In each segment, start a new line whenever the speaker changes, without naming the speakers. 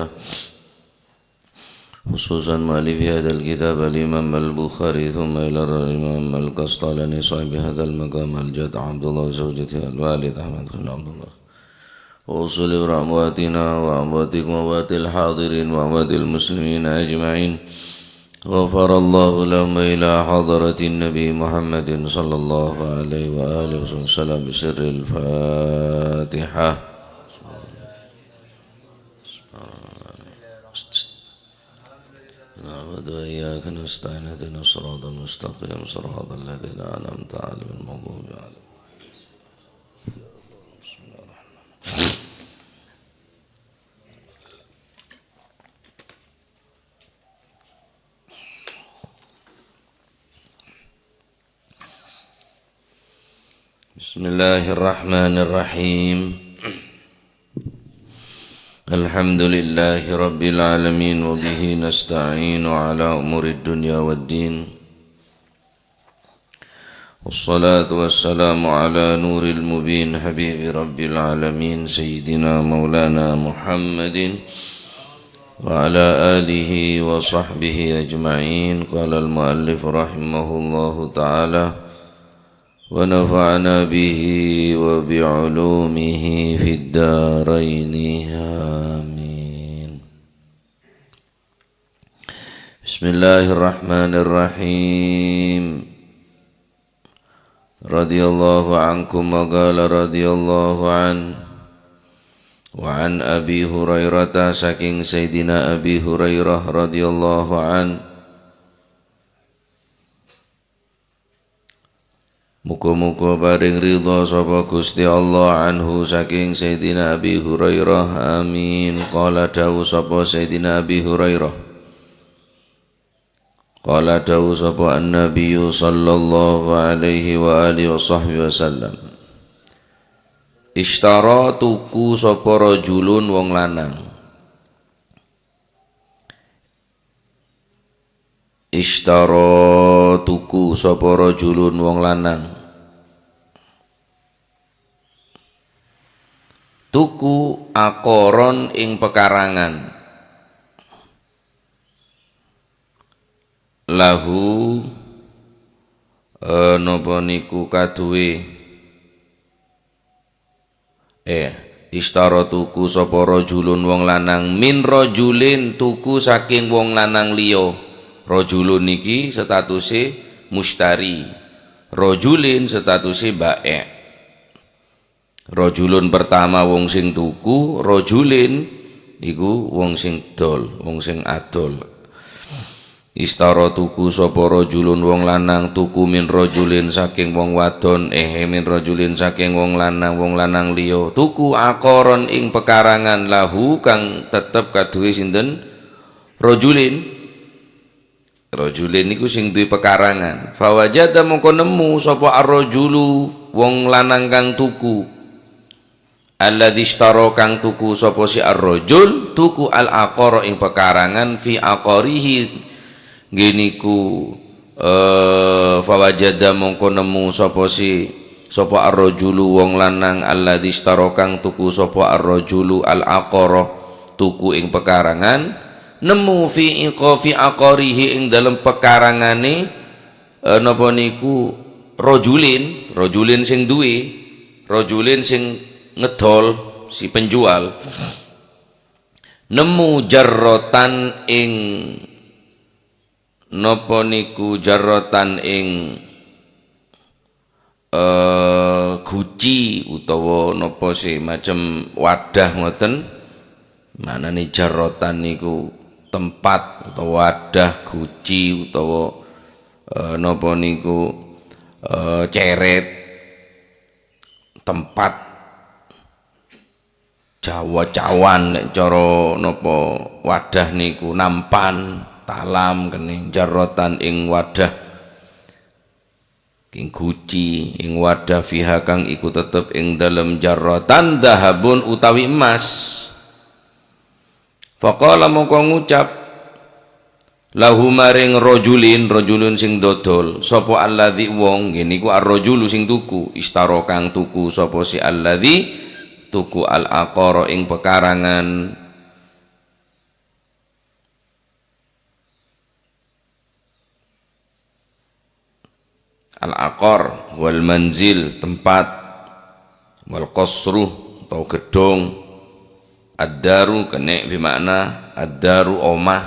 له خصوصا مؤلف هذا الكتاب الإمام البخاري ثم إلى الإمام القسطلاني صاحب هذا المقام الجد عبد الله زوجته الوالد أحمد بن عبد الله وأصول أمواتنا وأمواتكم وأموات الحاضرين وأموات المسلمين أجمعين غفر الله لهم إلى حضرة النبي محمد صلى الله عليه وآله وسلم بسر الفاتحة نعبد وإياك نستعين اهدنا الصراط المستقيم صراط الذين أنعمت عليهم المغضوب عليهم بسم الله الرحمن الرحيم الحمد لله رب العالمين وبه نستعين على أمور الدنيا والدين والصلاة والسلام على نور المبين حبيب رب العالمين سيدنا مولانا محمد وعلى آله وصحبه أجمعين قال المؤلف رحمه الله تعالى ونفعنا به وبعلومه في الدارين آمين بسم الله الرحمن الرحيم رضي الله عنكم وقال رضي الله عنه وعن أبي هريرة saking سيدنا أبي هريرة رضي الله عنه muga-muga paring ridha sapa Gusti Allah anhu saking Sayyidina Abi Hurairah amin qala dawu sapa Sayyidina Abi Hurairah qala dawu sapa an-nabiy sallallahu alaihi wa alihi wasallam ishtara tuku sapa rajulun wong lanang ishtara tuku sapa rajulun wong lanang tuku akoron ing pekarangan lahu napa niku kaduwe ishtara tuku sapa rajulun wong lanang min rajulin tuku saking wong lanang liya rajulun niki statuse mustari rajulin statuse bae rajulun pertama wong sing tuku rajulin iku wong sing dol wong sing adol istara tuku sapa rajulun wong lanang tuku min rajulin saking wong wadon min rajulin saking wong lanang liya tuku akoron ing pekarangan lahu kang tetep kaduwe sinten rajulin niku sing duwe pekarangan fawajada mongko nemu sapa ar-rajulu wong lanang kang tuku alladzi ishtara kang tuku sapa si ar-rajul tuku al-aqara ing pekarangan fi aqarihi ngeniku fawajada mongko nemu sapa ar-rajulu wong lanang alladzi ishtara kang tuku sapa ar-rajulu al-aqara tuku ing pekarangan nemu fi aqarihi ing dalem pekarangane napa niku rajulin sing duwe rajulin sing ngedol si penjual nemu jarrotan ing napa niku jarrotan ing guci utawa napa sih macam wadah ngoten manane jarrotan niku tempat utawa wadah guci utawa napa niku ceret tempat Jawa cawan nek cara napa wadah niku nampan talam kening jarrotan ing wadah ing guci ing wadah fiha kang iku tetep ing dalem jarrotan dahabun utawi emas faqala mongko ngucap lahu maring rajulin sing dodol sapa alladzi wong ngene iku ar-rajulu sing tuku istara kang tuku sapa si alladzi tuku al-aqara ing pekarangan Al-aqar wal manzil tempat, wal qasru atau gedung, ad-daru kene bermakna ad-daru omah,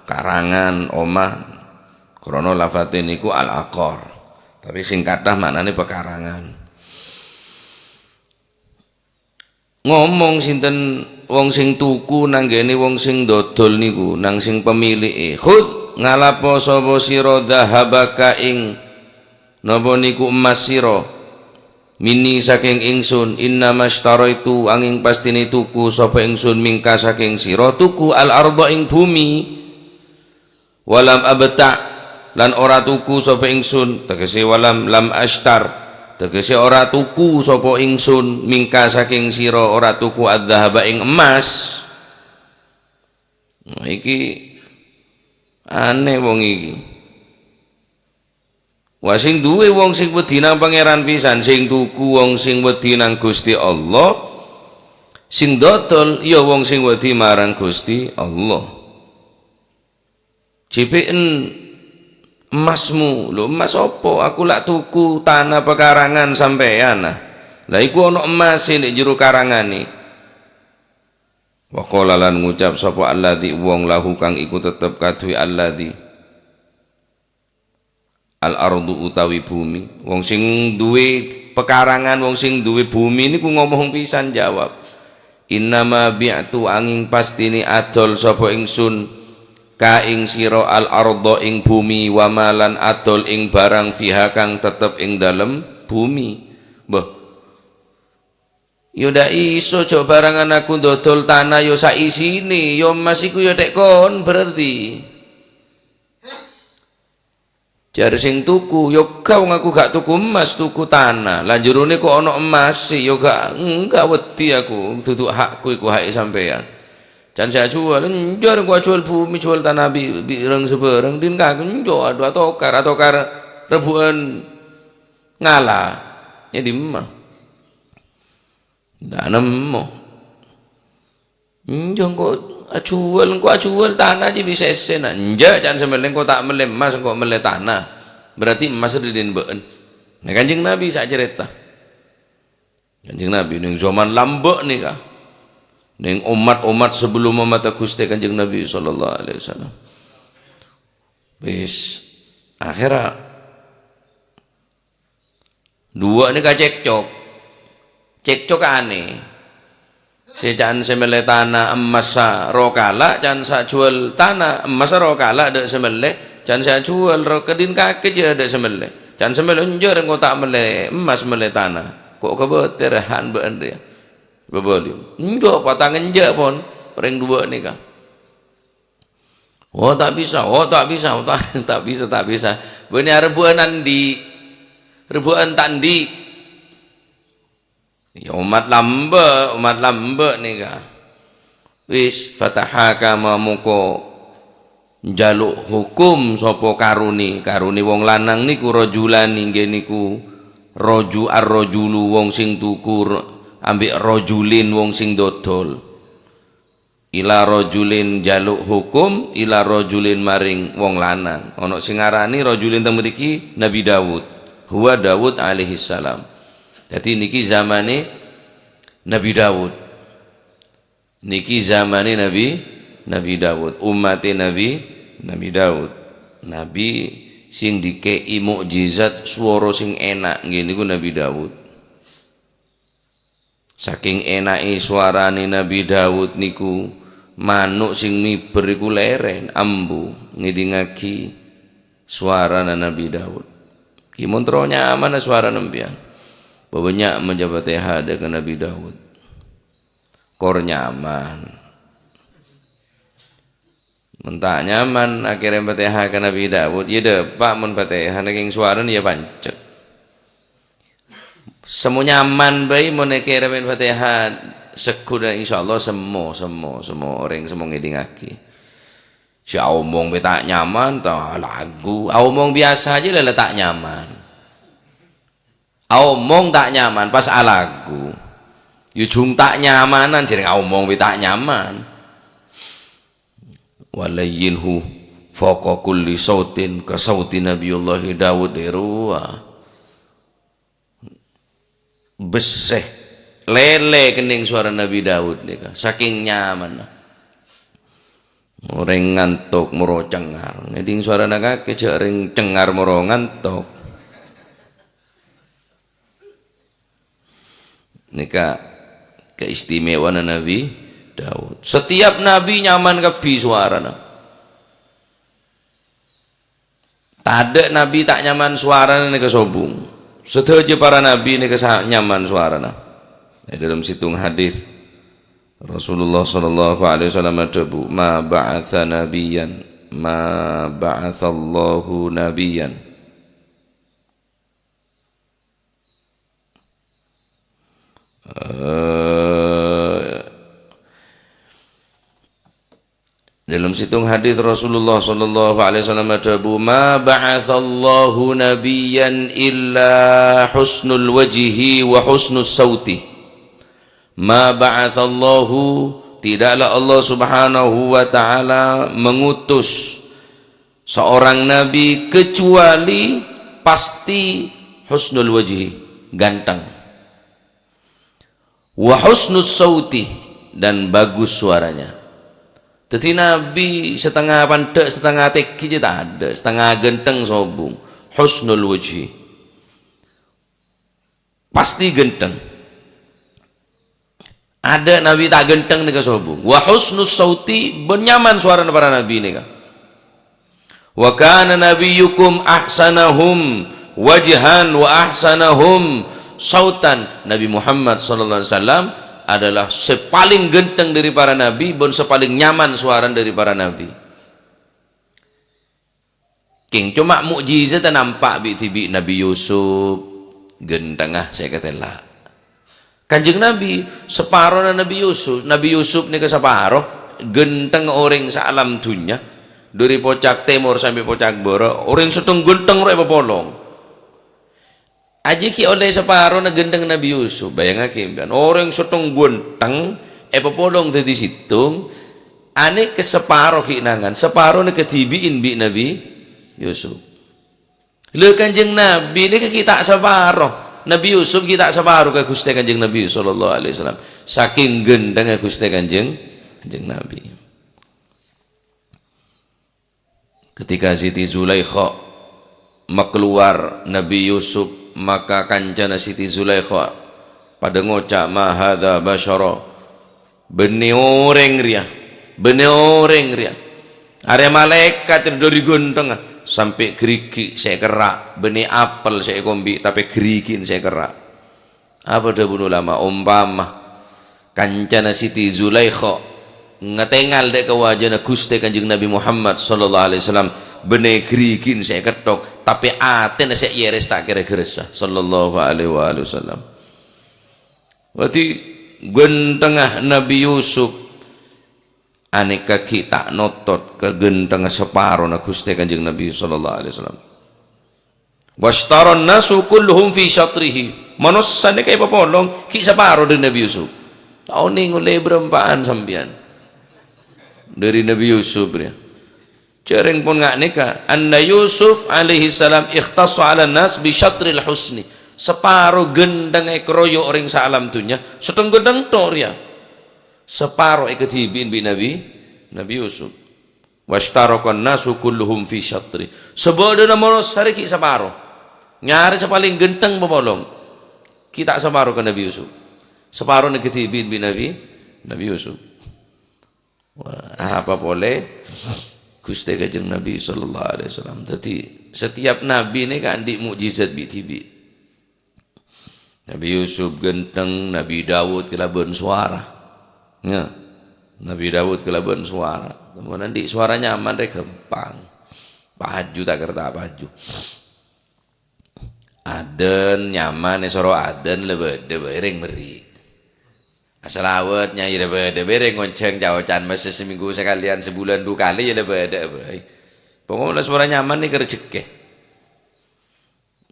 karangan omah. Krana lafate niku al-aqar. Tapi sing kathah maknane pekarangan. Ngomong sinten wong sing tuku nang ngene wong sing dodol niku, nang sing pemilike. Khudh ngalapo sapa sira dhahabaka ing napa niku emas sira mini saking ingsun, innamastaraitu angin pastine tuku sapa ingsun mingka saking sira tuku al arda ing bumi, walam abta lan ora tuku sapa ingsun, tegese walam lam ashtar tegese ora tuku sapa ingsun mingka saking sira ora tuku adzhaba ing emas. Nah, iki aneh wong iki. Wah sing duwe wong sing wedi nang pangeran pisan, sing tuku wong sing wedi nang Gusti Allah, sing dodol ya wong sing wedi marang Gusti Allah. JPN emasmu, lho emas apa? Aku lak tuku tanah pekarangan sampeyan nah. Lah iku ana emas nek jero karangane. Wa qala lan ngucap sapa alladzi wong lahu kang iku tetep kaduwe alladzi al ardu utawi bumi. Wong sing duwe pekarangan, wong sing duwe bumi niku ngomong pisan jawab. Innama bi'tu angin pastine adol sapa ingsun ka ing sira al arda ing bumi wa malan adol ing barang fiha kang tetep ing dalem bumi. Mbah yo ndak iso jok barangan aku dodol tanah yo sak isine, yo emas iku yo tek kon berarti. Jar sing tuku yo kau ngaku gak tuku emas, tuku tanah. Lah jerone kok ana emas yo gak wedi aku, duduk hakku iku hak sampean. Jan saya jual, njor gua jual bumi, jual tanah bireng sebereng, din kak njor dua tokar rebuan ngalah, ya di mah, dah nemu, njor gua jual tanah aja bisa sena, njor jangan semeleng kau tak melem emas, kau melem tanah, berarti emas din been. Nah kanjeng Nabi saya cerita, kanjeng Nabi ning zaman lambek nih kah. Neng umat-umat sebelum umat Gusti Kanjeng Nabi sallallahu alaihi wasallam. Wis akhirnya dua ini cekcok aneh. Sejan semele tanah emas sa rokala, jan sa jual tanah emas sa rokala ada semele, jan sa jual rokedin kaki je ada semele, jan semele unjur engkau tak mele emas mele tanah, kok kebeteran bener dia. Bebel njok patangan je pun orang dua ni kah tak bisa benar rebuan tandi ya umat lambe ni kah wis fatahaka mamuko jaluk hukum sopo karuni wong lanang niku rojulan inggih niku roju ar-rojulu wong sing tuku ambek rojulin wong sing dodol ila rojulin jaluk hukum ila rojulin maring wong lanang ana sing ngarani rojulin teng mriki Nabi Daud huwa Daud alaihi salam. Dadi niki zamane Nabi Daud Nabi Daud umate Nabi Daud nabi sing dikei mukjizat swara sing enak nggih niku Nabi Daud. Saking enake suarane Nabi Daud niku manuk sing miber iku leren ambu ngidingaki suarana Nabi Daud. Ki montro nyaman suara nempian. Banyak menjabat hada ke Nabi Daud. Kor nyaman. Mentah nyaman akhirnya Fatihah ke Nabi Daud. Ya depak mun Fatihah naging suara ya pancet. Semua nyaman bayi mau nekeremin Fatihah sekuda insyaallah semua orang semua ngidingaki. Si omong tak nyaman tah lagu, omong biasa aja lah tak nyaman. Omong tak nyaman pas lagu. Yujung tak nyamanan jadi omong tak nyaman. Walayinhu fawqa kulli sautin ka sauti Nabiullah Daud irwa. beseh lele kening suara Nabi Daud nika saking nyaman orang ngantuk moro cengar ngeding suara naga kecering cengar moro ngantuk nika keistimewaan Nabi Daud. Setiap nabi nyaman kebi suarana. Tade nabi tak nyaman suarana nika sobung. Sedaja para nabi nika nyaman suarana. Dalam situng hadis Rasulullah sallallahu alaihi wasallam adabu ma ba'atha nabiyan ma ba'athallahu nabiyan dalam situng hadis Rasulullah sallallahu alaihi wasallam adabu ma ba'athallahu nabiyan illa husnul wajhi wa husnus sauti ma ba'athallahu tidaklah Allah subhanahu wa ta'ala mengutus seorang nabi kecuali pasti husnul wajhi ganteng wa husnus sauti dan bagus suaranya. Jadi nabi setengah pandek setengah teki je tak ada, setengah genteng sobung. Husnul wajhi pasti genteng. Ada nabi tak genteng nika sobung. Wa husnus sauti bernyaman suara para nabi nika. Wa kana nabiyyukum ahsanahum wajhan wa ahsanahum sautan. Nabi Muhammad sallallahu alaihi wasallam adalah sepaling genteng dari para nabi dan sepaling nyaman suara dari para nabi. King cuma mukjizat nampak bi Nabi Yusuf gentengah saya kata lah. Kanjeng Nabi separuh Nabi Yusuf ni ke separuh genteng orang salam dunya dari pocak timur sampai pocak barat orang seteng genteng rek polong. Aji ki oleh separuh na gendeng Nabi Yusuf bayang kan orang setong gunteng polong tadi situng ane ke separuh kinangan separuh na ketibiin bi Nabi Yusuf le kanjeng Nabi ini ke kita separuh Nabi Yusuf kita separuh ke Gusti Kanjeng Nabi sallallahu alaihi wasallam saking gendeng Gusti Kanjeng Nabi. Ketika Siti Zulaikha makluar Nabi Yusuf maka kancana Siti Zulaikha pada ngocak ma hadza basyara beni orang ria area malaikat dari gonteng sampai gerigi saya kerak beni apel saya kombi tapi gerigin saya kerak apa dah bunuh lama umpama kancana Siti Zulaikha ngetengal dek ke wajahna Gusti Kanjeng Nabi Muhammad sallallahu alaihi wasallam bene gerigin saya ketok tapi aten saya yeres tak kira-kira sallallahu alaihi wasallam. Berarti gentengah Nabi Yusuf aneka kita notot ke gentengah separuh na Gusti Kanjeng Nabi sallallahu alaihi wasallam. Washtaron nasu kulluhum fi syatrihi. Manusia ni kaya papolong ki separuh dari Nabi Yusuf. Tahu ni ngulai berempaan sambian dari Nabi Yusuf dia. Cereng pun ngak nikah. Anna Yusuf alaihi salam ikhtasu ala nas bi syatril husni. Separuh gendang ekroyo orang salam tunya. Seteng gendang toria. Separuh ekatibin bi Nabi Yusuf. Washtarakon nasu kulluhum fi syatri. Sebada nama sariki separuh. Nyari sepaling genteng pemolong. Kita separuh ke Nabi Yusuf. Separuh ekatibin bi Nabi Yusuf. Wah, apa boleh? Gusti Kanjeng Nabi sallallahu alaihi wasallam. Jadi setiap nabi ni kan di mukjizat bi-tibi. Nabi Yusuf genteng, Nabi Daud kelaban suara. Ya. Nabi Daud kelaban suara. Kemudian di suaranya aman rek gampang. Baju tak kerta baju. Aden nyaman soro aden lebede bereng meri. Asal awet nyai lebede bereng ngonceng jawacan masa seminggu sekalian sebulan 2 kali ya lebede baik. Pokoknya suara nyaman nih kerjeke.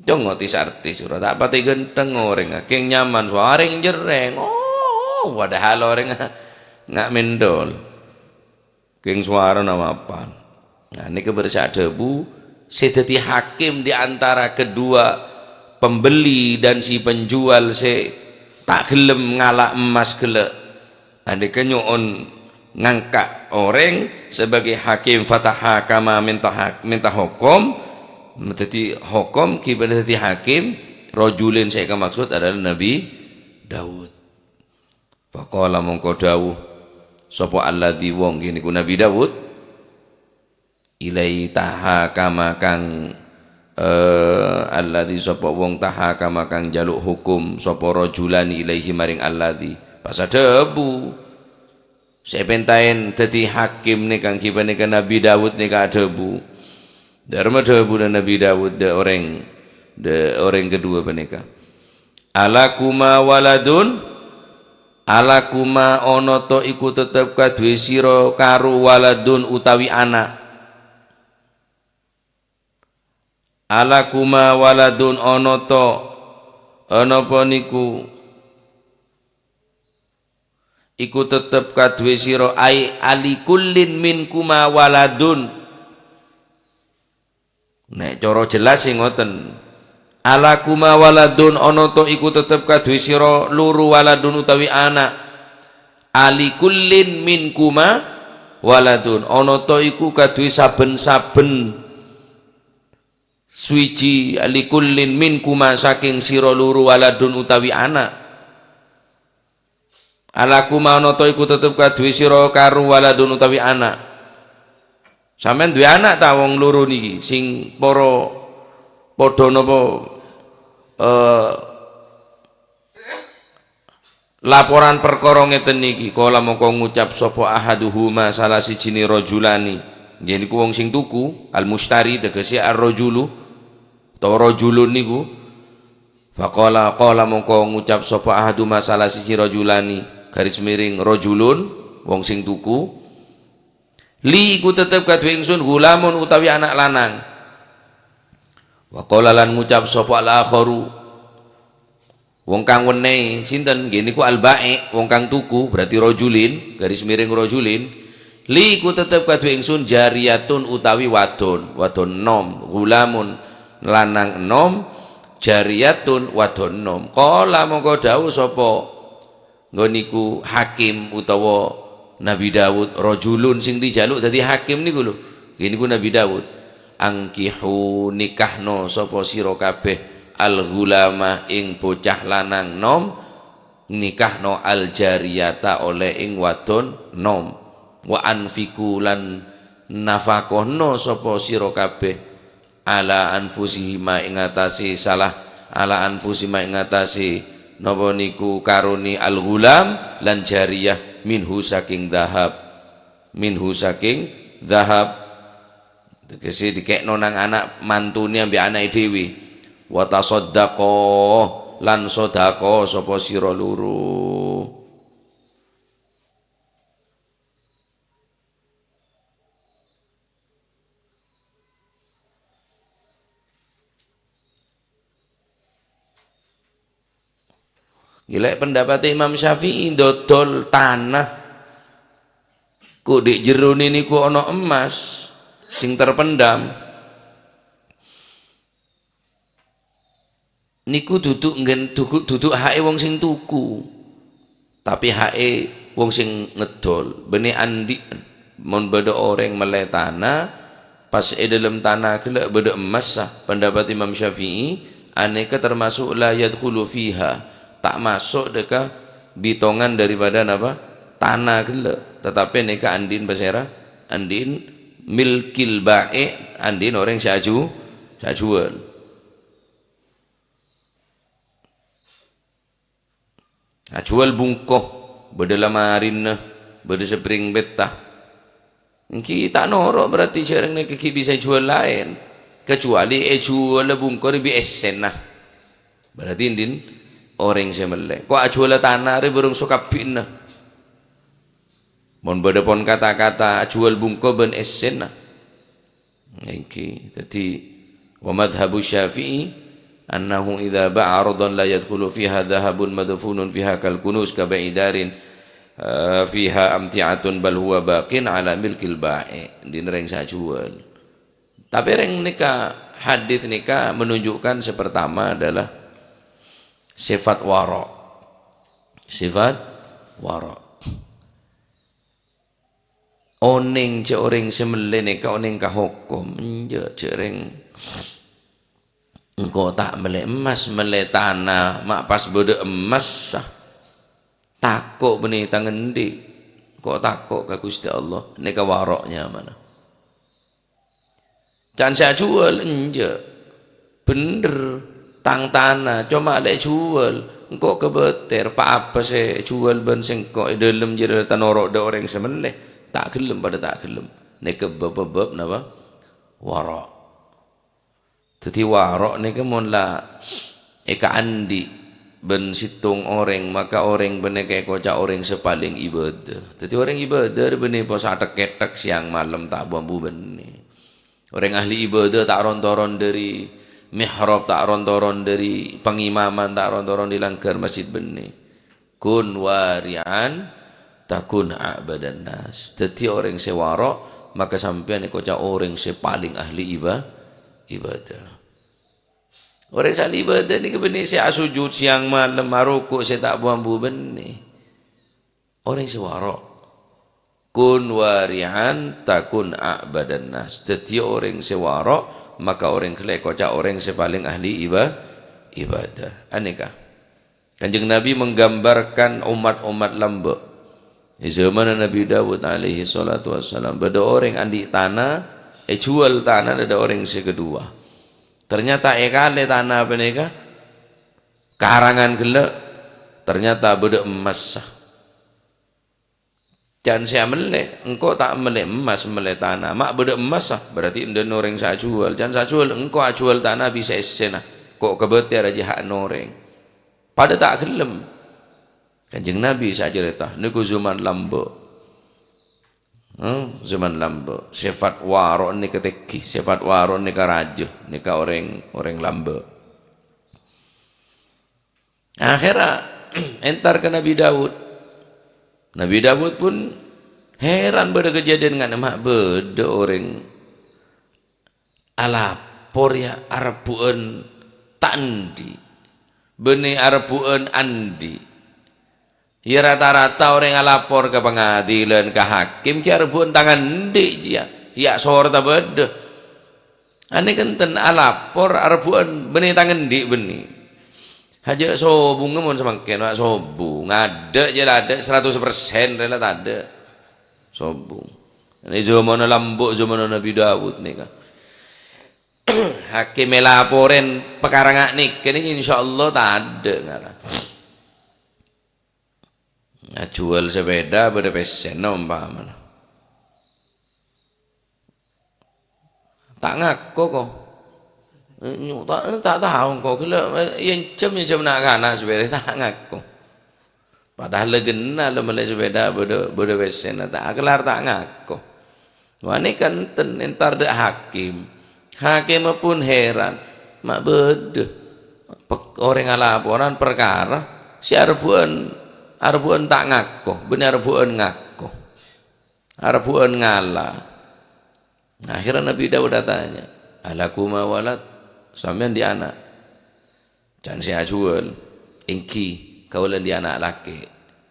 Jong ngotis artis surat apa ti genteng orang keng nyaman suara jereng. Oh, padahal orang nggak mendol. Keng suara nama apa? Nah, ini kebersa debu sedeti hakim di antara kedua pembeli dan si penjual se tak gelem ngalak emas gelek ade kenyoon ngangkat orang sebagai hakim fatah kama minta hukum menjadi hukum kepada jadi hakim rajulin saya maksud adalah Nabi Daud. Faqala mongko dawuh sapa alladzi wong kene ku Nabi Daud ilai taha kama kang alladzi sapa wong taha kama kang jaluk hukum sapa rajulani ilaihi maring alladzi pas debu saya pentain jadi hakim nih kang kibane ke Nabi Daud nih ka debu dharma debu dan Nabi Daud de orang kedua peneka alakuma waladun alakuma ono to iku tetep kadue sira karo waladun utawi anak alakuma waladun ono to ono apa niku iku tetep kadue sira ai alikullin minkuma waladun nek cara jelas sing ngoten alakuma waladun ana to iku tetep kadue sira luru waladun utawi anak alikullin minkuma waladun ana to iku kadue saben-saben suwiji alikullin minkuma saking sira luru waladun utawi anak alaku manoto iku tetep kadue sira karo waladun utawi anak sampean duwe anak ta wong loro niki sing para padha napa laporan perkara ngeten niki kala mongko ngucap sapa ahaduhuma salah sijine rajulani nggih niku wong sing tuku al mustari tegese ar-rajulu utawa rajulun niku faqala qala mongko ngucap sapa ahaduma salah siji rajulani garis miring rajulun wong sing tuku li iku tetep kadue ingsun gulamun utawi anak lanang wa qala lan ngucap sapa al-akharu wong kang wenehi sinten nggih niku al-ba'i wong kang tuku berarti rajulin garis miring rajulin li iku tetep kadue ingsun jariyatun utawi wadon nom gulamun lanang nom jariyatun wadon nom qala mongko dawuh sapa ngoniku hakim utawa Nabi Daud rajulun sing dijaluk dadi hakim niku lho niku Nabi Daud angkihu nikahno sapa sira kabeh al ghulama ing bocah lanang nom nikahno al jariyata oleh ing wadon nom wa anfiku lan nafakohno sapa sira kabeh ala anfusihima ing atase salah ala anfusihima ing atase napa niku karuni al-ghulam lan jariyah minhu saking dhahab tegese dikekno nang anak mantune ambek anake dhewe wa tasaddaqa lan sedekah sapa sira loro gila pendapat Imam Syafi'i dodol tanah kok di jero niku ana emas sing terpendam niku duduk hake wong sing tuku tapi hake wong sing ngedol bene andi mon beda orang meleh tanah pas dalam tanah gelek beda emas sah pendapat Imam Syafi'i aneka termasuk la yadkhulu fiha tak masuk deka bitongan daripada apa tanah gelek tetapi neka andin basera andin milkil ba'i andin orang sajual jual bungkoh beda lamarin beda spring betah iki tak noro berarti jarang nek bisa jual lain kecuali jual bungkoh lebih esen nah berarti andin orang semelek kok jual tanah re burung suka pinna mon beda pon kata-kata jual bungko ben esena iki dadi wa madhhabu Syafi'i annahu idza ba'a ardan la yadkhulu fiha dhahabun madfunun fiha kal kunuz ka ba'idarin fiha amti'atun bal huwa baqin ala milkil ba'i din reng sa jual tapi reng nika hadis nikah menunjukkan sepertama adalah sifat wara. Sifat wara. Oning ce orang semele nikah oning ka hukum je cereng engkau tak melek emas melek tanah mak pas bode emas sah takut benih tangan di kok takut ke Gusti Allah nikah waroknya mana jangan saya jual enje bener tang tanah cuma lek jual engkau kebeter pak apa saya jual ben sengkok dalam jera tanorok da orang semeleh tak gelem pada tak gelem nikah bab napa warok. Jadi warok ni kemun lah eka andi ben situng orang maka orang benar kayak kocak orang sepaling ibadah. Jadi orang ibadah benar pas ada ketek siang malam tak bambu benar. Orang ahli ibadah tak rontoron dari mihrab tak rontoron dari pengimaman tak rontoron di langgar masjid benar. Kun warian takun abadan nas. Jadi orang sewarok maka sampai ni kocak orang sepaling ahli ibadah. Orang sali ibadah ni kebenar saya sujud siang malam marukuk saya tak buambu benih. Orang sewarok. Kun warihan takun a'badan nas. Setiap orang sewarok maka orang kelek kocak orang sepaling ahli ibadah. Anehkah? Kanjeng Nabi menggambarkan umat-umat lamba. Di zaman Nabi Dawud alaihi salatu wassalam. Ada orang andi tanah, jual tanah ada orang kedua. Ternyata ekale tanah apa nika karangan gelek ternyata beda emas sah. Jangan saya melek engkau tak melek emas melek tanah mak beda emas sah berarti enden orang saya jual jangan saya jual engkau jual tanah bisa esena kok kebetir aja hak noreng pada tak gelem Kanjeng Nabi saya cerita niku zaman lambo. Zaman lambo sifat waro ni keteki sifat waro ni karajo ni ka orang lambo akhirnya entar ke Nabi Daud pun heran pada kejadian dengan emak beda orang alapor ya arbuan tandi benih arbuan andi. Ya rata-rata orang yang lapor ke pengadilan, ke hakim, kira pun tangan dik dia. Ya sorta beda. Ane kenten alapor arbuan benih tangan dik benih. Haja sobung ngemon semakin wak sobung. Ada je lah ada 100% rela tak ada. Sobung. Ini zaman lambuk zaman Nabi Dawud ni kan. Hakim melaporin perkara ngak nikah ni insyaallah tak ada ngarah. Nah, jual sepeda pada pesen umpama tak ngaku kok tak tahu kok kalau yang jam nak kana sepeda tak ngaku padahal legena lo melek sepeda pada pesen tak kelar tak ngaku wani kan entar dek hakim pun heran mak beda orang laporan perkara si arbuan tak ngaku, benar arbuan ngaku, arbuan ngalah. Akhirnya Nabi Dawud tanya, alakuma walad, sampean di anak, jangan saya jual, engki, kaulan di anak laki,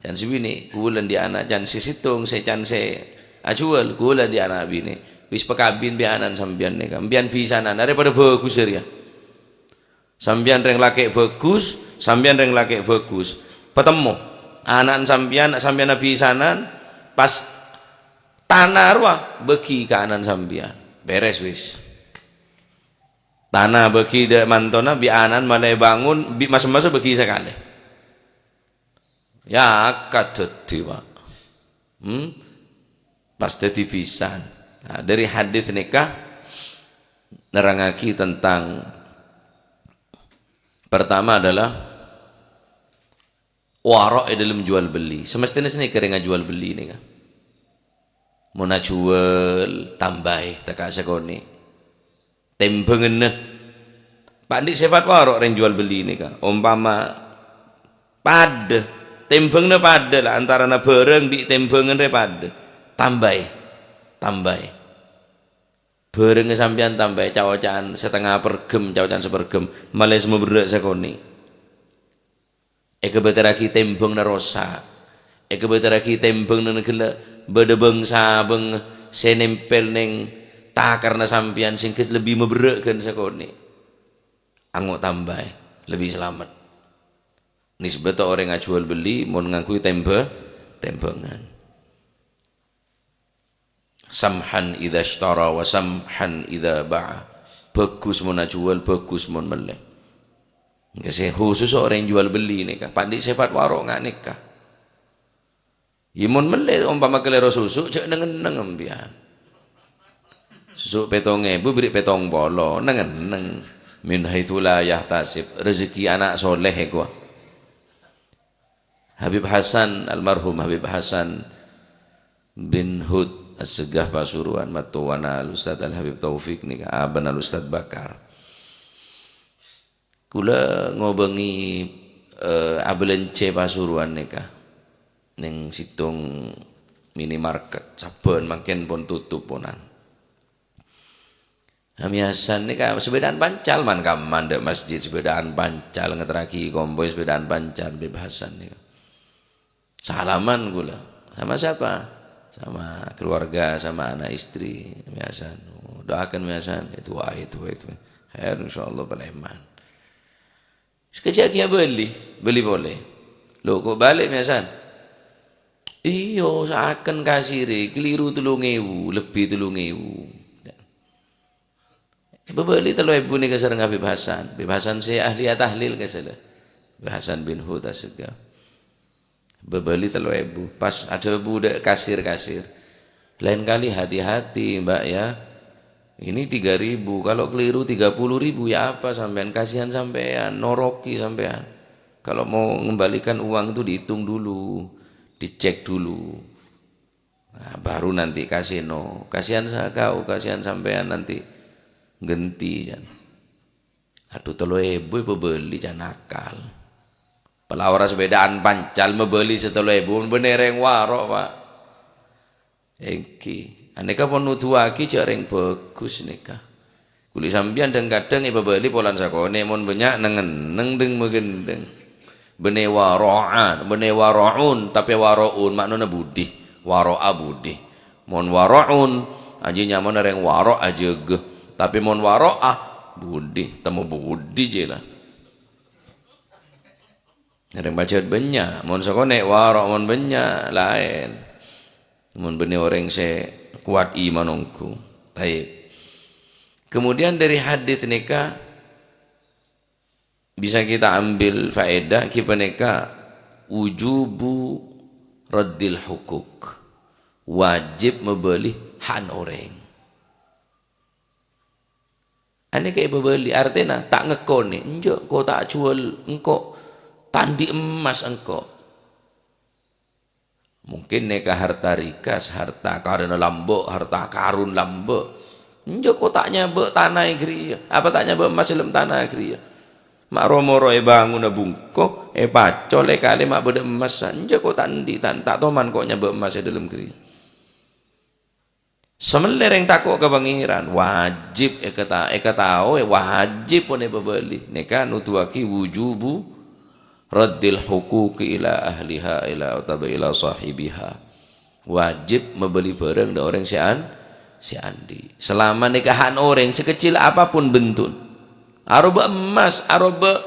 jangan si bini, kaulan di anak, jangan si situng, saya jangan saya jual, kaulan di anak bini, wis pekabin bianan sampean ni, sampean pisanan, daripada bagus ya, sampean reng laki bagus, sampean reng laki bagus, petemu. Anak sampian nabi sanan pas tanah ruah beki ke anak sampian beres wis tanah beki de mantona bi anan malai bangun bi masa-masa beki sekali ya katut pak pasti dipisan nah, dari hadits nikah nerangaki tentang pertama adalah warok dalam jual beli semestinya sini kering jual beli ni kan mau nak jual tambah tak sakoni tembengen Pak Dik sifat warok yang jual beli ni kan umpama pada tembengnya pada lah antara na bareng di tembengen re pada tambah bareng sampean tambah cawacan setengah pergem cawacan sepergem malah semua berak sakoni kebetaraki tembeng narosak kebetaraki tembeng nenegela beda bangsa beng senempel neng tak karena sampean singkis lebih meberakkan sakoni anggo tambah lebih selamat nisbata orang ngajual beli mau ngakui tembengan samhan idza ishtara wa samhan idza ba'a bagus mun jual bagus mun meleh nggih khusus orang yang jual beli nikah pandik sifat warok nggak nikah mun meleh umpama kelero susu cek nengen empian susu petonge bu beri petong polo nengen min haitsu la yahtasib rezeki anak soleh gua Habib Hasan almarhum Habib Hasan bin Hud As-Segah Pasuruan matuwana Al-Ustaz Al-Habib Taufik nika aban Al-Ustaz Bakar kula ngobengi abelence Pasuruan nika ning situng minimarket saben makin pun tutup ponan Hamiasan nika sepedaan pancal man kaman dek masjid sepedaan pancal ngeteraki kompoi sepedaan pancal bebasan nika salaman kula sama siapa sama keluarga sama anak istri miasan doakan miasan itu khair insyaallah Palembang sekejap dia beli boleh lo kok balik miasan iyo seakan kasiri keliru 3.000 lebih 3.000 beli 3.000 ni kasar Habib Hasan saya ahli tahlil kasalah Hasan bin Hud As-Segaf bebeli 3.000 pas ada budak kasir lain kali hati-hati mbak ya ini 3.000 kalau keliru 30.000 ya apa sampean kasihan sampean noroki sampean kalau mau mengembalikan uang itu dihitung dulu dicek dulu nah, baru nanti kasino kasihan kau kasihan sampean nanti genti jan aduh 3.000 bebeli jan nakal pelawara sepedaan pancal membeli 3.000 benereng warok pak engki aneka pun nuduhaki jareng bagus nikah kuli sampean dan kadang ibu beli polan sakone mon banyak neng deng megendeng bene waro'un tapi waro'un maknanya budi waro'a budi mon waro'un aja nyaman reng waro' aja ge tapi mon waro'ah budi temu budi je lah ada baca banyak, mohon sakone warok mohon banyak lain, mohon benih orang se kuat imanongku. Baik. Kemudian dari hadits nikah bisa kita ambil faedah kita nikah wujubu raddil hukuk wajib membeli hak orang. Ane kayak membeli artinya tak ngekone, enjo kau tak jual engkau tandi emas engkau mungkin neka harta rikas harta karena lambok harta karun lambok njo kotaknya be tanah igri apa taknya be emas dalam tanah igri mak romoro bangun bungko pacol kali mak bede emas njo kotak ndi tak toman koknya be emas dalam igri semelereng takut ke pangeran wajib tahu wajib pun beli neka nutuaki wujubu raddil huquqi ila ahliha ila ila sahibiha wajib membeli barang dari orang si andi selama nikahan orang sekecil apapun bentuk aroba emas aroba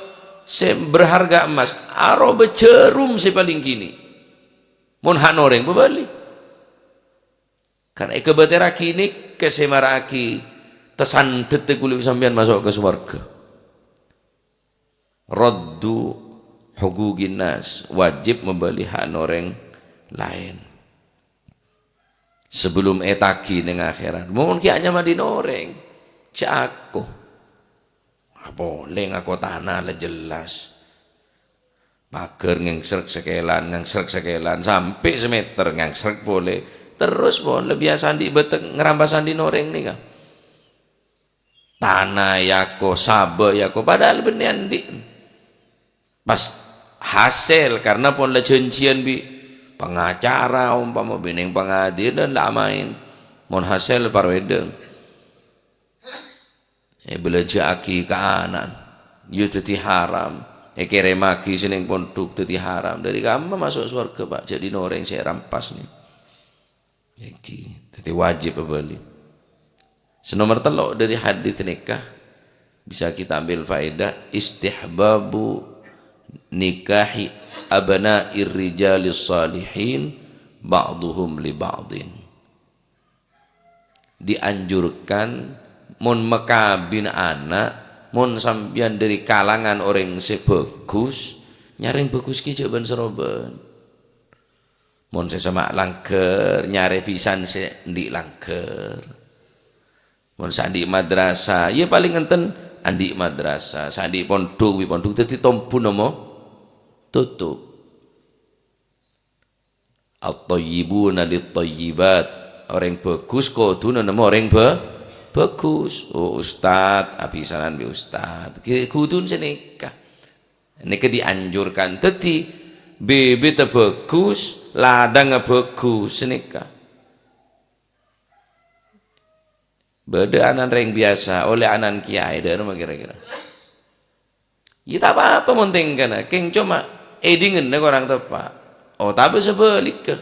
berharga emas aroba cerum si paling kini mun han orang bebeli karena kebetulan kini kesemaraki tesantet kulit sampean masuk ke surga raddu hugugin nas wajib membeli hak orang lain sebelum etaki neng akhirat mungkin kianya madi noreng cako boleh ngako tanah lah jelas pagar ngengserk sekelan sampai semeter ngengserk boleh terus boleh biasa di betek ngerambasan di noreng nih kan tanah yako sabe yako padahal beneran di pas hasil karena pun le janjian bi pengacara umpama beneng pengadilan lah main mon hasil parwedeng belanja aki kanan ya dadi haram kere maki seneng pondok dadi haram dari kamu masuk surga Pak jadi orang saya rampas nih iki dadi wajib beli senomor telok dari hadits nikah bisa kita ambil faedah istihbabu nikahi abna'ir rijalis salihin ba'duhum li ba'din dianjurkan mun mekabin anak mun sampeyan dari kalangan orang sebagus nyaring bagus ki jaban seroban mun sesama langker nyare pisan se ndik langker mun sandi madrasah ya paling ngenten andi madrasah sandi pondok wi pondok dadi tompu nomo tutup at-thayyibuna lit-thayyibat orang bagus kudune nemu orang bagus ustad apisanan bi ustad kudun senikah nikah dianjurkan dadi bebek bagus ladang bagus senikah beda anan reng biasa oleh anan kiai dari rumah kira-kira ya tak apa-apa monting kana keng cuma edingen orang tepak oh tapi sebalik ke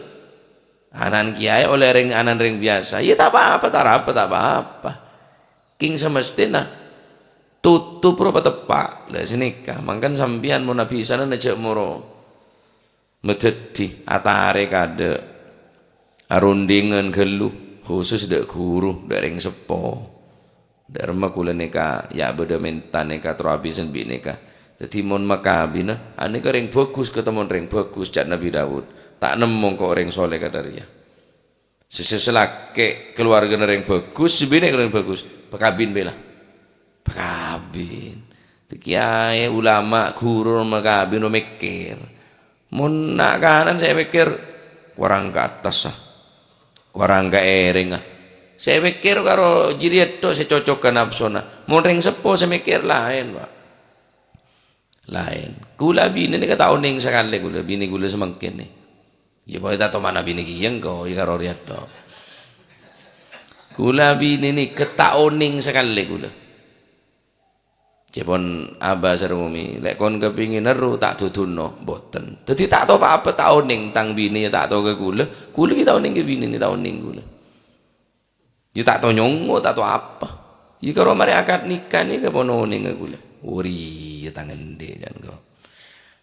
anan kiai oleh anan reng biasa ya tak apa-apa tak apa-apa king semestina tutup rupa tepak lah senikah mangkan sampian mau nabi sana najak moro mededi atare kade arundingan gelu khusus dek guru dereng sepo derma kula neka ya beda menta neka terhabisan bi neka jadi mon makabina ane reng bagus ketemu reng bagus jak Nabi Daud tak nemu kok reng soleh kadaria seselake keluarga reng bagus sebine reng bagus pekabin bela pekabin kiai ulama guru makabin no mikir mun nak kanan saya mikir kurang ke atas kurang ke ering saya mikir karo jiri itu saya cocokkan nafsona mun reng sepo saya mikir lain Pak lain gula bini ini kata oning sekali gula bini gula semangkin nih ya boleh tahu mana bini kiyeng kau ya karo riat do gula bini ini kata oning sekali gula cepon abah serumumi lek kon kepingin neru tak tutuno boten jadi tak tahu apa tak oning tang bini tak tahu ke gula kita oning ke bini ini tak oning gula ya tak tahu nyongo tak tahu apa ya karo mari akad nikah nih ke pono oning ke gula uri ya tangan deh jangan kau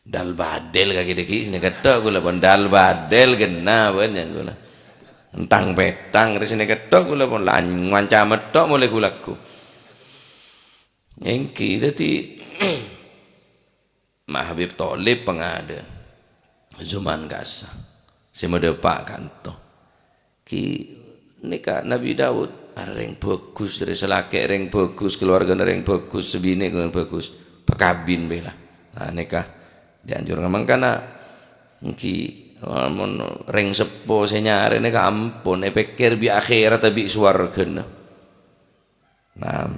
dal badel kaki deki sini ketok gula pun dal badel kena pun jangan gula entang petang di sini ketok gula pun ngancam metok mulai gulaku engki jadi Mak Habib Tholib pengada zaman kasa si medepak kanto ki nikah Nabi Daud reng bagus dari selake reng bagus keluarga reng bagus sebini reng bagus pekabin bela nah nikah dianjurkan mangkana ki reng sepo senyare nikah ampun pikir bi akhirat bi swarga nah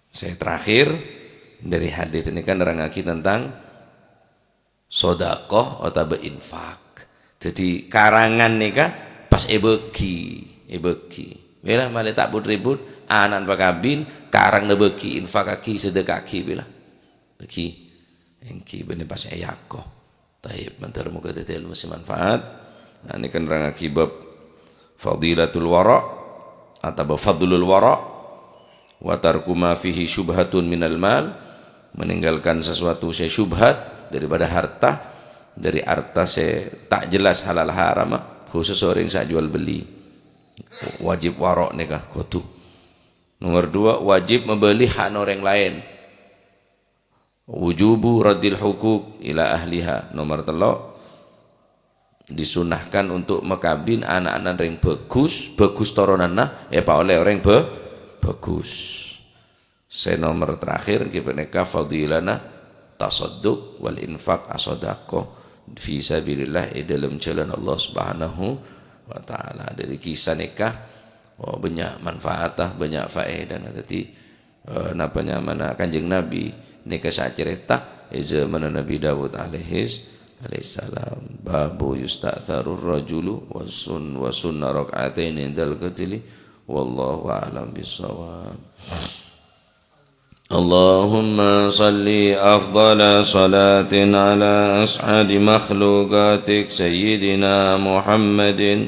saya terakhir dari hadis ini kan nerangake tentang sedekah atau infak jadi karangan nikah pas ebeki bila malah tak ribut anan pakabin karang nebeki infakaki sedekaki bila beki engki bener pas ayako taib mantar muka tetel masih manfaat nah ini kan nerangake bab fadilatul wara atau fadlul wara wa tarku ma fihi syubhatun minal mal meninggalkan sesuatu saya syubhat daripada harta dari harta saya tak jelas halal haram khusus orang yang jual beli wajib warok nikah kudu nomor 2 wajib membeli hak orang lain wujubu radil hukuk ila ahliha nomor 3 disunahkan untuk mekabin anak-anak yang bagus toronanna pak oleh orang bagus saya nomor terakhir kita nikah fadilana tasadduq wal infaq asodaqah fi sabilillah dalam jalan Allah Subhanahu wa taala dari kisah nikah banyak manfaat banyak faedah nanti napanya mana kanjeng Nabi nikah saat cerita zaman Nabi Daud alaihissalam babu yustatharur rajulu wa sunna rak'atain indal qatli wallahu a'lam bissawab. اللهم صل أفضل صلاة على أسعد مخلوقاتك سيدنا محمد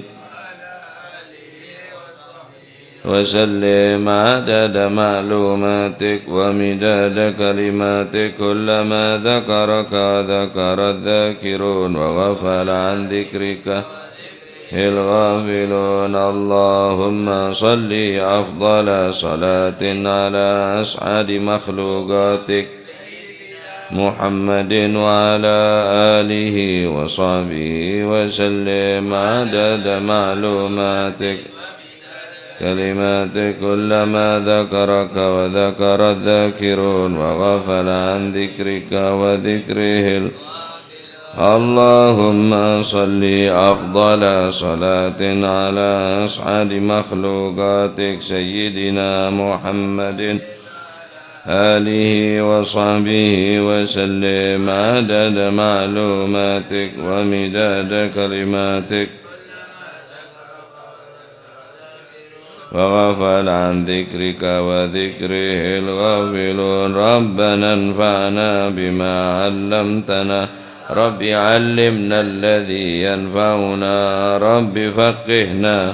وسلم عدد معلوماتك ومداد كلماتك كلما ذكرك ذكر الذاكرون وغفل عن ذكرك الغافلون. اللهم صل أفضل صلاة على أسعد مخلوقاتك محمد وعلى آله وصحبه وسلم عدد معلوماتك كلماتك كلما ذكرك وذكر الذاكرون وغفل عن ذكرك وذكره. اللهم صل أفضل صلاة على أسعد مخلوقاتك سيدنا محمد آله وصحبه وسلم عدد معلوماتك ومداد كلماتك وغفل عن ذكرك وذكره الغافلون. ربنا انفعنا بما علمتنا رب علمنا الذي ينفعنا رب فقهنا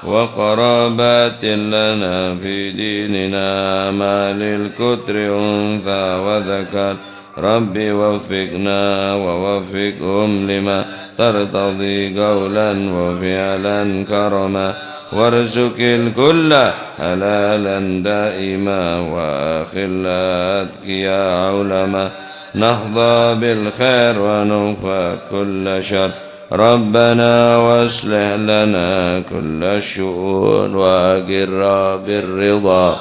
وقرابات لنا في ديننا ما للكتر أنثى وذكر رب وفقنا ووفقهم لما ترتضي قولا وفعلا كرما وارزق الكل حلالا دائما وأخلاتك يا علما نحظى بالخير ونوفى كل شر. ربنا واصلح لنا كل الشؤون وأقر بالرضا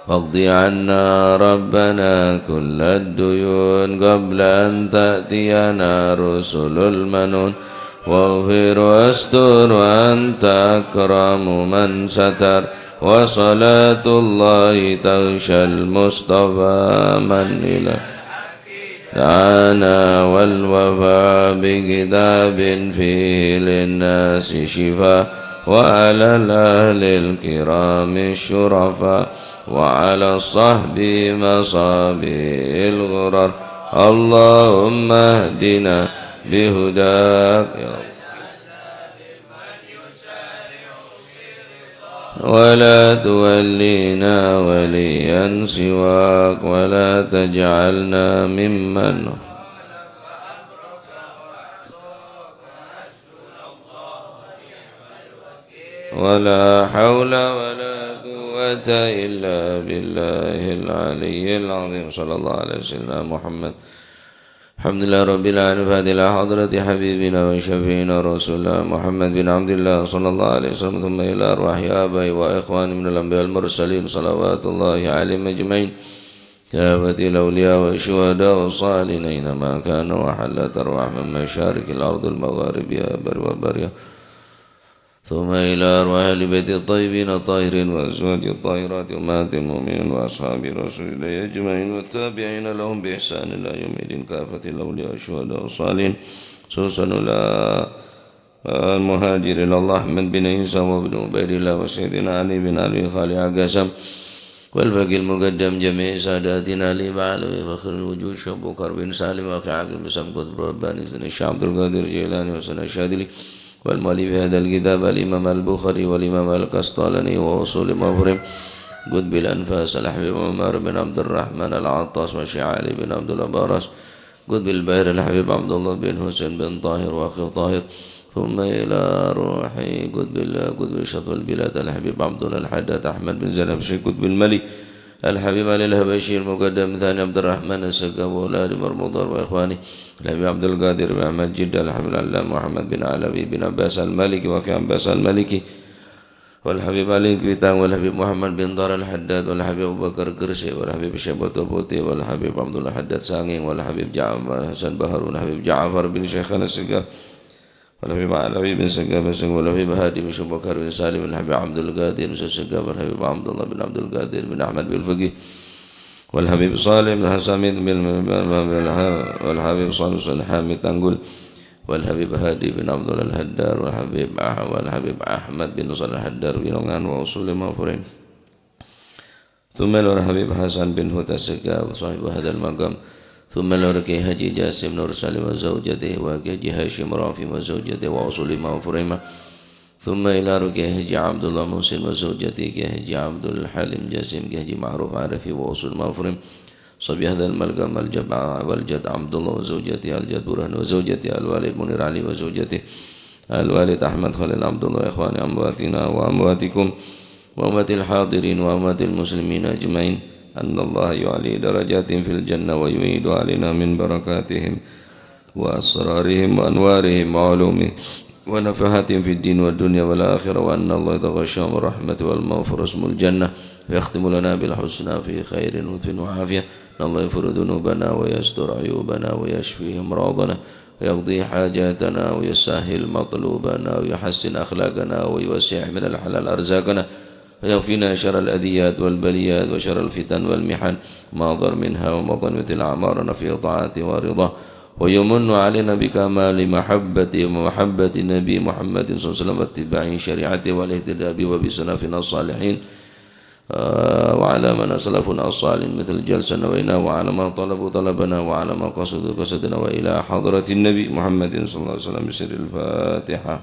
واقض عنا ربنا كل الديون قبل أن تأتينا رسل المنون واغفر واستر وأنت أكرم من ستر. وصلاة الله تغشى المصطفى من إله دعانا والوفاء بكتاب فيه للناس شفاء وعلى الأهل الكرام الشرفاء وعلى الصحب مصابي الغرر. اللهم اهدنا بهداك يا رب ولا تولينا وليا سواك ولا تجعلنا ممن ولا حول ولا قوة إلا بالله العلي العظيم. صلى الله عليه وسلم محمد. الحمد لله رب العالمين. فهذه حضرة حبيبنا وشفينا رسول الله محمد بن عبد الله صلى الله عليه وسلم ثم إلى أرواح آبائي وإخواني من الأنبياء المرسلين صلوات الله عليهم أجمعين كافة الأولياء والشهداء والصالحين أينما كانوا وحلت أرواح من مشارق الأرض المغارب يا بر وبريا ثم إلى أرواح أهل بيت الطيبين الطاهرين وأزواج الطاهرات أمهات المؤمنين وأصحاب رسول الله أجمعين والتابعين لهم بإحسان إلى يوم الدين كافة الأولياء والشهداء والصالحين خصوصا المهاجر إلى الله أحمد بن عيسى وابن عبيد الله وسيدنا علي بن أبي خالد عقاسم والفقيه المقدم جميع ساداتنا علي بعلوي فخر الوجود شعب بكر بن سالم وأخي عاقل بن سمك رباني الشيخ عبد القادر الجيلاني وسنة الشاذلي والمؤلف هذا الكتاب الإمام البخاري والإمام القسطلاني ووصول مفرم قطب الأنفاس الحبيب عمر بن عبد الرحمن العطاس وشيخ علي بن عبد الأبارس قطب الباهر الحبيب عبد الله بن حسين بن طاهر وأخي طاهر ثم إلى روحي قطب شطب البلاد الحبيب عبد الله الحداد أحمد بن زينب شيخ قطب الملك الحبيب علي الهبشي المقدم ثاني عبد الرحمن السقاف وأولاد مرمضر وإخواني الحبيب عبد القادر بن أحمد جد الحبيب العلام محمد بن علوي بن عباس المالكي وأخي عباس المالكي والحبيب علي كويتان والحبيب محمد بن دار الحداد والحبيب أبو بكر قرسي والحبيب شيبة بوتي والحبيب عبد الله الحداد سانغين والحبيب جعفر حسن بهر والحبيب جعفر بن شيخنا السقاف والحبيب علوي بن سقاف والحبيب هادي بن بكر بن سالم والحبيب عبد القادر بن سقاف والحبيب عبد الله بن عبد القادر بن أحمد بن الفقيه والحبيب صالح بن حساميد والحبيب صالح بن حامد تنقل والحبيب هادي بن عبد الله الهدار والحبيب أحمد بن صالح الهدار بن عنوان وأصول مغفورين ثم إلى حبيب حسن بن هتسكا وصاحب هذا المقام ثم إلى حجي جاسم نور سالم وزوجته وكي هاشم رافي وزوجته وأصول ما فريمة ثم إلى حجي عبد الله محسن وزوجته كهجي عبد الحليم جاسم كهجي معروف عارفي وأصول ما فريم صبي هذا الملقم الجمع والجد عبد الله وزوجته الجد برهان وزوجته الوالد منير علي وزوجته الوالد أحمد خليل عبد الله إخواني أمواتنا وأمواتكم وأموات الحاضرين وأموات المسلمين أجمعين أن الله يعلي درجات في الجنة ويعيد علينا من بركاتهم وأسرارهم وأنوارهم وعلومهم ونفحاتهم في الدين والدنيا والآخرة وأن الله يتغشاهم الرحمة والمغفرة اسم الجنة ويختم لنا بالحسنى في خير ولطف وعافية أن الله يغفر ذنوبنا ويستر عيوبنا ويشفي أمراضنا ويقضي حاجاتنا ويسهل مطلوبنا ويحسن أخلاقنا ويوسع من الحلال أرزاقنا ويغفينا شر الأذيات والبليات وشر الفتن والمحن ما ضر منها ومضن مثل أعمارنا في طاعته ورضاه ويمن علينا بكمال محبته ومحبة النبي محمد صلى الله عليه وسلم واتباع شريعته والاهتداء به وبسلفنا الصالحين وعلى من أسلفنا الصالحين مثل جلسة نوينا وعلى ما طلبوا طلبنا وعلى ما قصدوا قصدنا وإلى حضرة النبي محمد صلى الله عليه وسلم بسر الفاتحة.